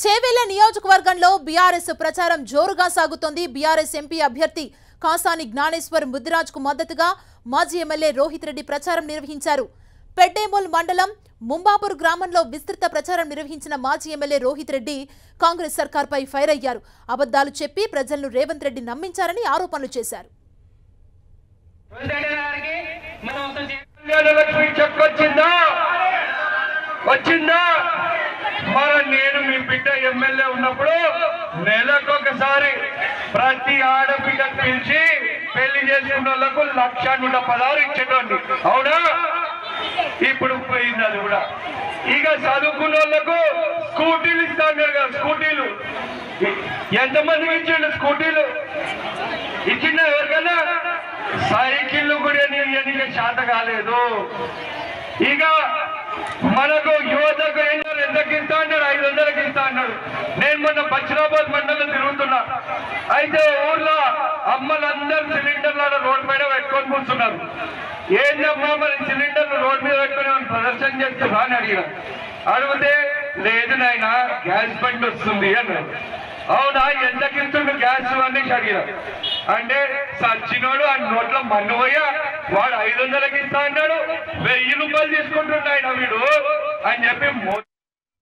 చేవెళ్ల నియోజకవర్గంలో బీఆర్ఎస్ ప్రచారం జోరుగా సాగుతోంది. బీఆర్ఎస్ ఎంపీ అభ్యర్థి కాసాని జ్ఞానేశ్వర్ ముద్దిరాజ్ కు మద్దతుగా మాజీ ఎమ్మెల్యే రోహిత్ రెడ్డి ప్రచారం నిర్వహించారు. పెడ్డేమూల్ మండలం ముంబాపూర్ గ్రామంలో విస్తృత ప్రచారం నిర్వహించిన మాజీ ఎమ్మెల్యే రోహిత్ రెడ్డి కాంగ్రెస్ సర్కార్పై ఫైర్ అయ్యారు. అబద్దాలు చెప్పి ప్రజలను రేవంత్ రెడ్డి నమ్మించారని ఆరోపణలు చేశారు. నేను మీ బిడ్డ ఎమ్మెల్యే ఉన్నప్పుడు నెలకొకసారి ప్రతి ఆడబిడ్డకు పిలిచి పెళ్లి చేసుకున్న వాళ్ళకు 1,116 ఇచ్చేటండి. అవునా? ఇప్పుడు పోయింది అది కూడా. ఇక చదువుకున్న వాళ్ళకు స్కూటీలు ఇస్తాను కదా. స్కూటీలు ఎంతమందికి ఇచ్చిండు? స్కూటీలు ఇచ్చిండ ఎవరికైనా? సైకిళ్ళు కూడా నీకు శాత కాలేదు. ఇక మనకు యువతకు ఎంతకి ఇస్తా అన్నాడు? 500కి ఇస్తా అన్నాడు. నేను మొన్న బచ్చిరాబాద్ మండలం తిరుగుతున్నా. అయితే ఊర్లో అమ్మలందరూ సిలిండర్లను రోడ్డు పైన పెట్టుకొని కూర్చున్నారు. ఏంటమ్మా మరి సిలిండర్లు రోడ్డు మీద పెట్టుకుని ప్రదర్శన చేస్తున్నా అని అడిగితే లేదు నాయన గ్యాస్ బండి వస్తుంది అన్నాడు. అవునా, ఎంతకి ఇస్తుండు గ్యాస్ అని అడిగిన అంటే సచ్చినోడు ఆ నోట్ల మన్ను పోయా వాడు 500కి ఇస్తా అన్నాడు. 1000 రూపాయలు తీసుకుంటున్నాయన వీడు అని చెప్పి